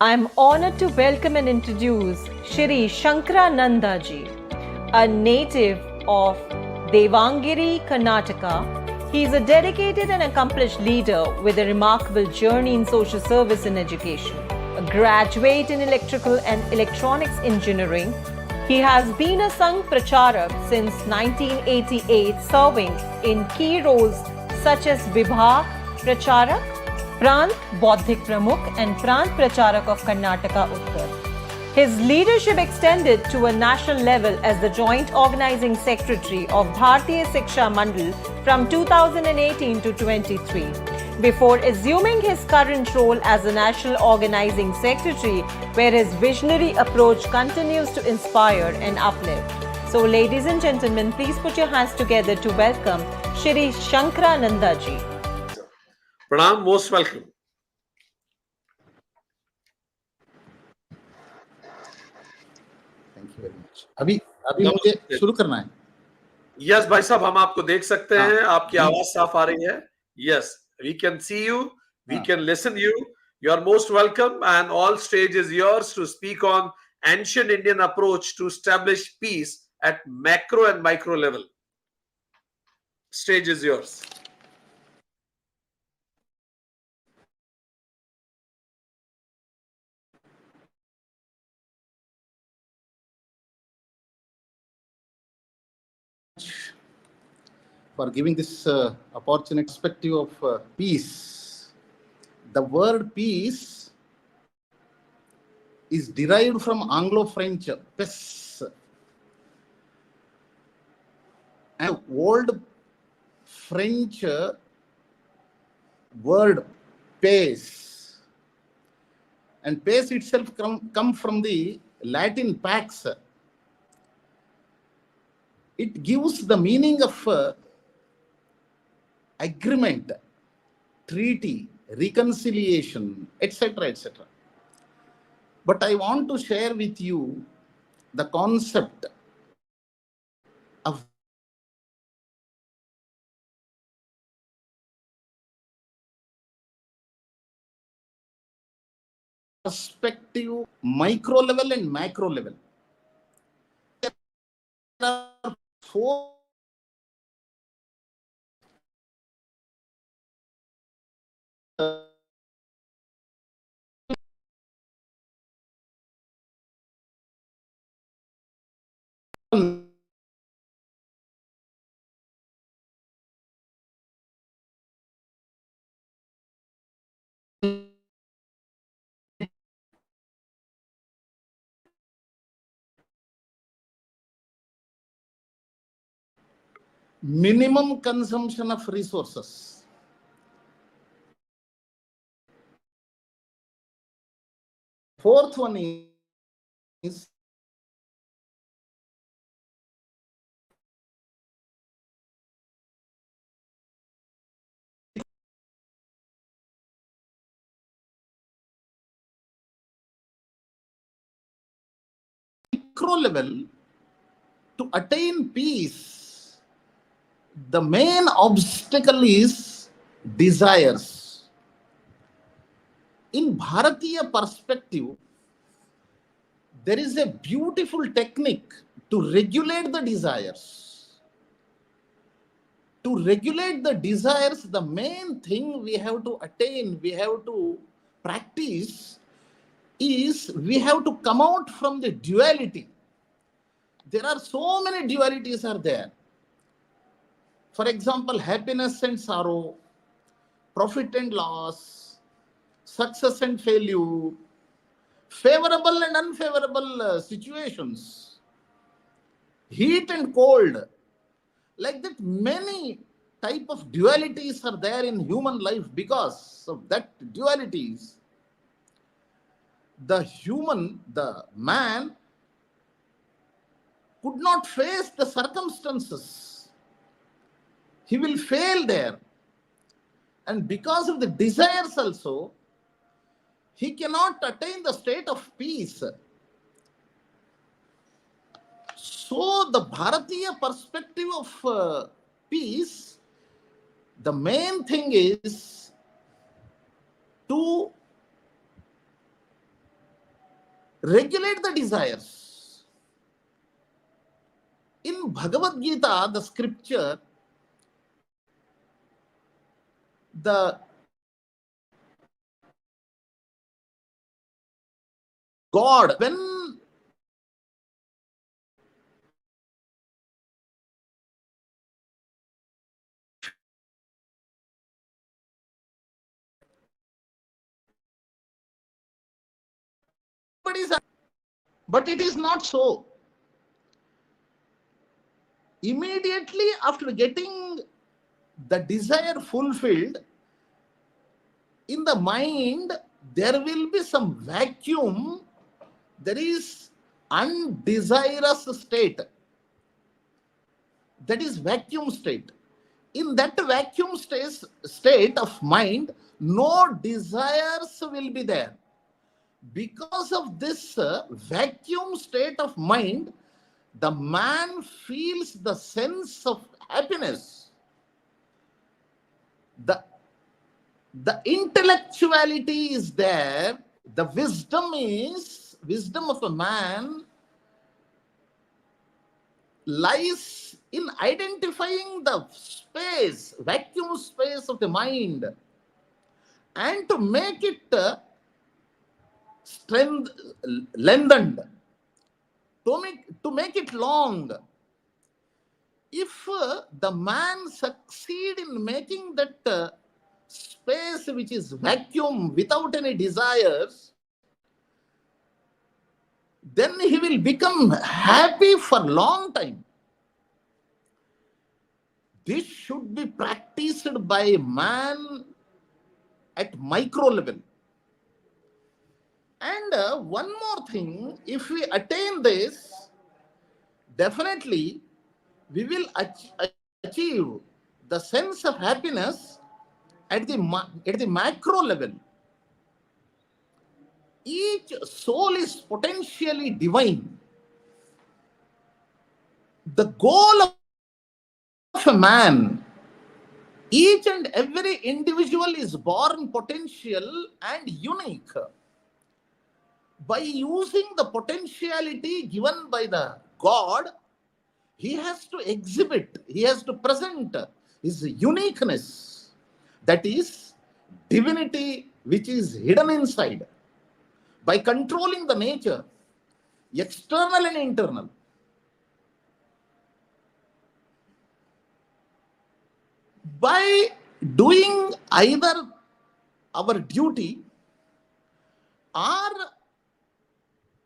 I'm honored to welcome and introduce Shri Shankaranand ji, a native of Devangiri, Karnataka. He is a dedicated and accomplished leader with a remarkable journey in social service and education. A graduate in electrical and electronics engineering, he has been a Sangh Pracharak since 1988, serving in key roles such as Vibha Pracharak, Prant Bodhik Pramukh and Prant Pracharak of Karnataka Uttar. His leadership extended to a national level as the Joint Organizing Secretary of Bharatiya Shiksha Mandal from 2018 to 23. Before assuming his current role as the National Organizing Secretary, where his visionary approach continues to inspire and uplift. So, ladies and gentlemen, please put your hands together to welcome Shri Shankaranand ji. Pranam, most welcome. Thank you very much. अभी मुझे शुरू करना है। Yes भाई साहब, हम आपको देख सकते हैं, आपकी आवाज साफ आ रही है। Yes, we can see you, we can listen you. You are most welcome and all stage is yours to speak on ancient Indian approach to establish peace at macro and micro level. Stage is yours. For giving this opportunity perspective of peace. The word peace is derived from Anglo-French paix, and old French word pace, and pace itself come from the Latin pax. It gives the meaning of agreement, treaty, reconciliation, etc., etc. But I want to share with you the concept of perspective, micro level and macro level. There are four minimum consumption of resources. Fourth one is micro level. To attain peace, the main obstacle is desires. In Bharatiya perspective, there is a beautiful technique to regulate the desires. To regulate the desires, the main thing we have to attain, we have to practice is we have to come out from the duality. There are so many dualities are there. For example, happiness and sorrow, profit and loss, success and failure, favorable and unfavorable situations, heat and cold. Like that, many type of dualities are there in human life. Because of that dualities, the man could not face the circumstances. He will fail there. And because of the desires also, he cannot attain the state of peace. So the Bharatiya perspective of peace, the main thing is to regulate the desires. In Bhagavad Gita, the scripture, the God, when but it is not so. Immediately after getting the desire fulfilled, in the mind, there will be some vacuum. There is undesirous state. That is vacuum state. In that vacuum state of mind, no desires will be there. Because of this vacuum state of mind, the man feels the sense of happiness. The intellectuality is there. The wisdom of a man lies in identifying the space, vacuum space of the mind, and to make it lengthened, to make it long. If the man succeed in making that space which is vacuum without any desires, then he will become happy for a long time. This should be practiced by man at micro level. And one more thing, if we attain this, definitely we will achieve the sense of happiness at the macro level. Each soul is potentially divine. The goal of a man, each and every individual is born potential and unique. By using the potentiality given by the God, he has to exhibit, he has to present his uniqueness. That is divinity which is hidden inside. By controlling the nature, external and internal. By doing either our duty or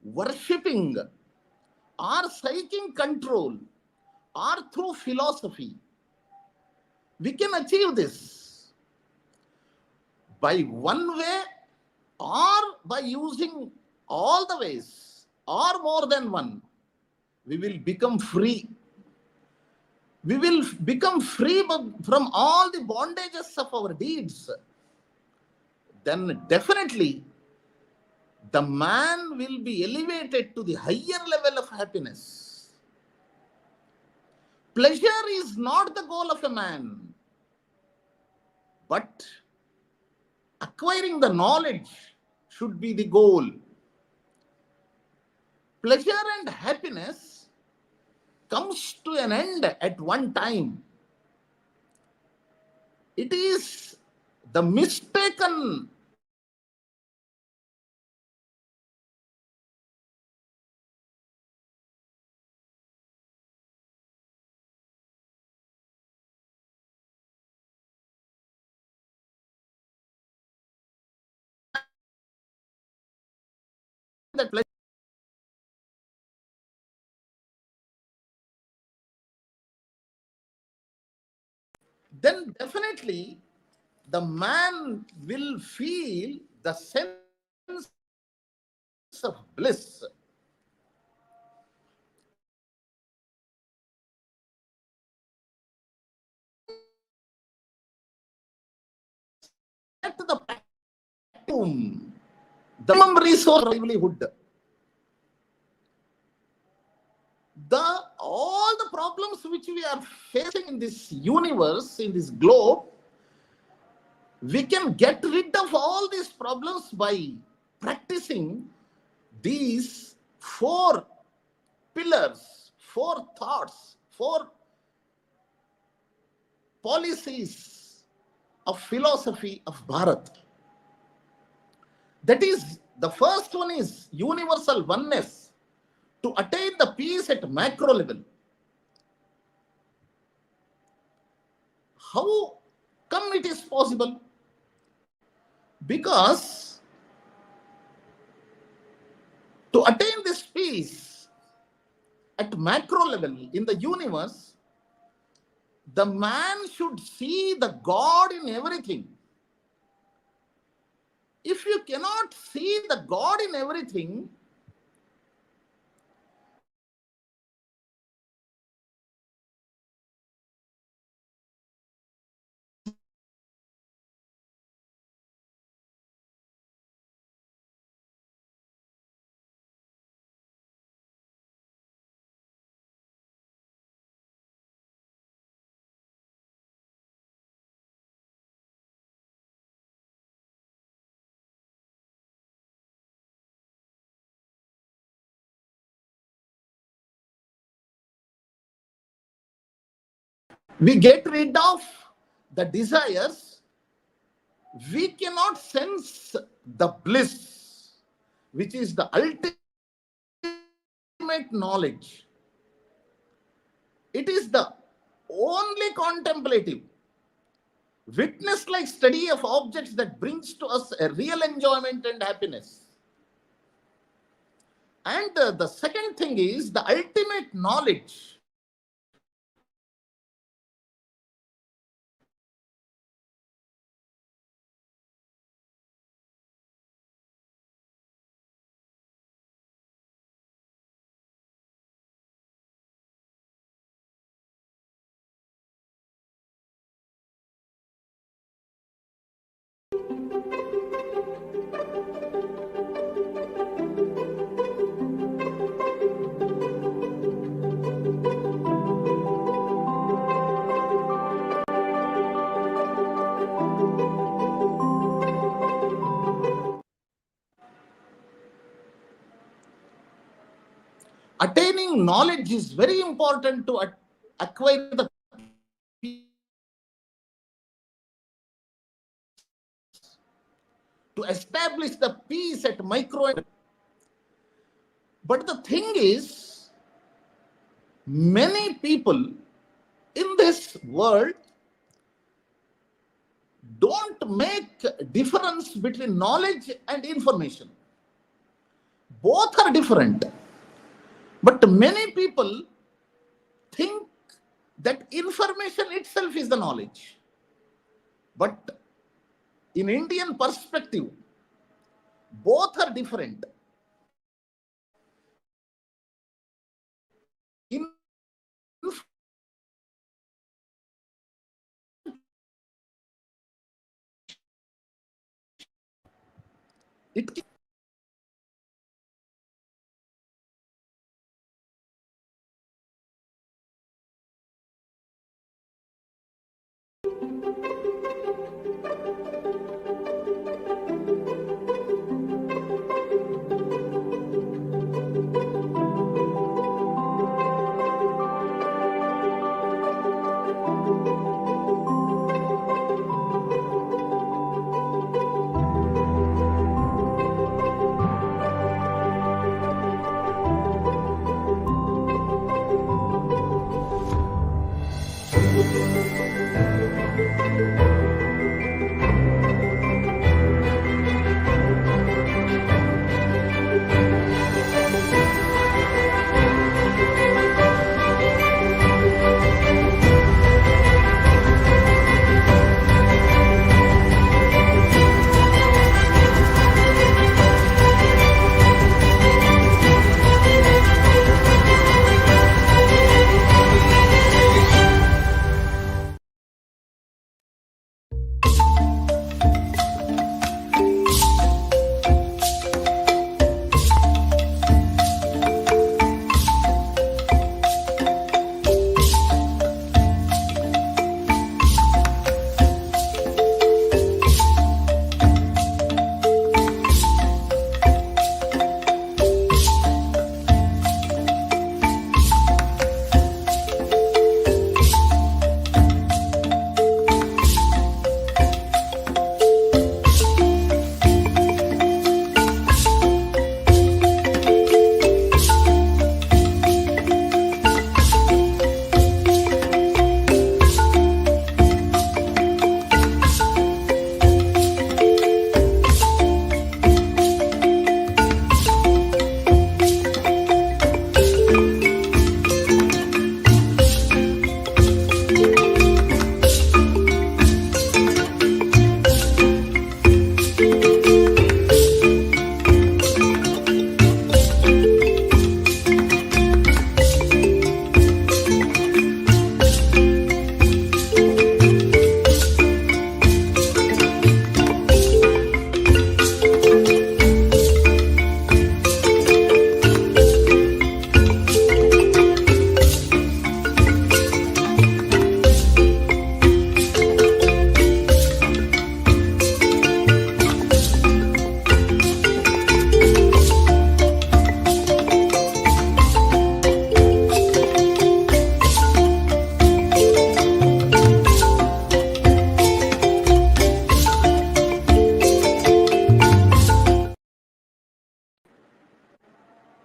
worshipping or seeking control or through philosophy, we can achieve this. By one way or by using all the ways or more than one, we will become free. We will become free from all the bondages of our deeds. Then definitely the man will be elevated to the higher level of happiness. Pleasure is not the goal of a man, but acquiring the knowledge should be the goal. Pleasure and happiness comes to an end at one time. It is the mistaken that pleasure. Then definitely the man will feel the sense of bliss. At the minimum resource livelihood. All the problems which we are facing in this universe, in this globe, we can get rid of all these problems by practicing these four pillars, four thoughts, four policies of philosophy of Bharat. That is, the first one is universal oneness, to attain the peace at macro level. How come it is possible? Because to attain this peace at macro level in the universe, the man should see the God in everything. If you cannot see the God in everything, we get rid of the desires, we cannot sense the bliss, which is the ultimate knowledge. It is the only contemplative, witness like study of objects that brings to us a real enjoyment and happiness. And the second thing is the ultimate knowledge. Attaining knowledge is very important to acquire the to establish the peace at micro. But the thing is, many people in this world don't make difference between knowledge and information. Both are different. But many people think that information itself is the knowledge. But in Indian perspective, both are different. It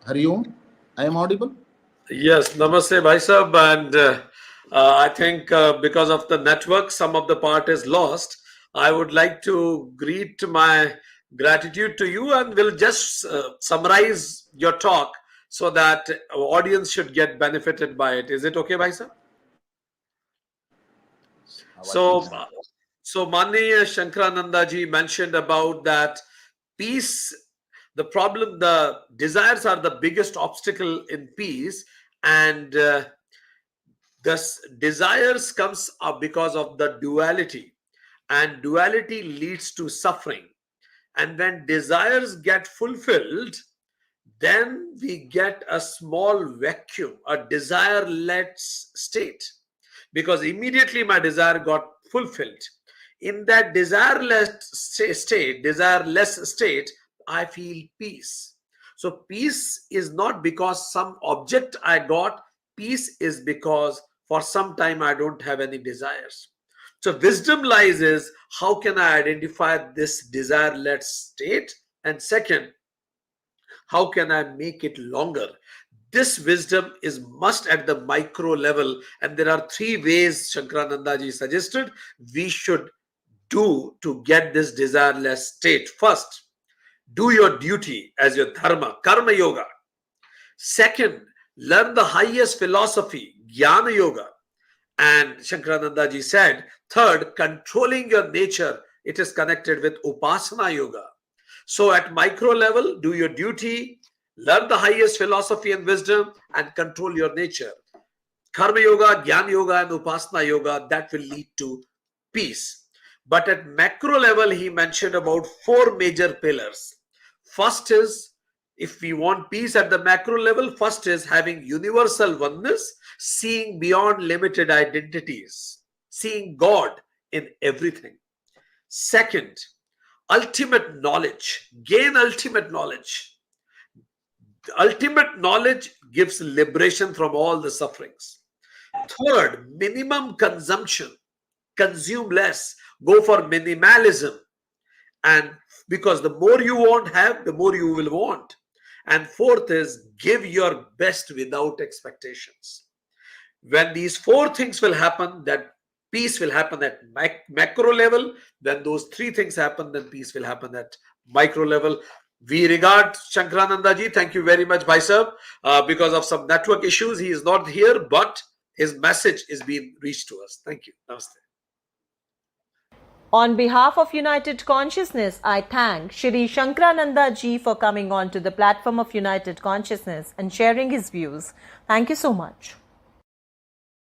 Hari Om. I am audible? Yes, namaste, Bhai Sahab. And I think because of the network, some of the part is lost. I would like to greet my gratitude to you, and we'll just summarize your talk so that our audience should get benefited by it. Is it okay, Bhai Sahab? So, Mani Shankarananda ji mentioned about that peace, the problem, the desires are the biggest obstacle in peace, and thus desires comes up because of the duality, and duality leads to suffering. And when desires get fulfilled, then we get a small vacuum, a desireless state, because immediately my desire got fulfilled. In that desireless state, I feel peace. So peace is not because some object I got, peace is because for some time I don't have any desires. So wisdom lies is how can I identify this desireless state, and second, how can I make it longer? This wisdom is must at the micro level, and there are three ways Shankarananda ji suggested we should do to get this desireless state. First, do your duty as your dharma, karma yoga. Second, learn the highest philosophy, jnana yoga. And Shankarananda ji said, third, controlling your nature, it is connected with upasana yoga. So at micro level, do your duty, learn the highest philosophy and wisdom, and control your nature. Karma yoga, jnana yoga, and upasana yoga, that will lead to peace. But at macro level, he mentioned about four major pillars. First is, if we want peace at the macro level, first is having universal oneness, seeing beyond limited identities, seeing God in everything. Second, ultimate knowledge, gain ultimate knowledge. Ultimate knowledge gives liberation from all the sufferings. Third, minimum consumption, consume less, go for minimalism. And because the more you won't have, the more you will want. And fourth is give your best without expectations. When these four things will happen, that peace will happen at macro level. When those three things happen, then peace will happen at micro level. We regard Shankarananda ji. Thank you very much, Bhai Sahab. Because of some network issues, he is not here, but his message is being reached to us. Thank you. Namaste. On behalf of United Consciousness, I thank Shri Shankarananda ji for coming on to the platform of United Consciousness and sharing his views. Thank you so much.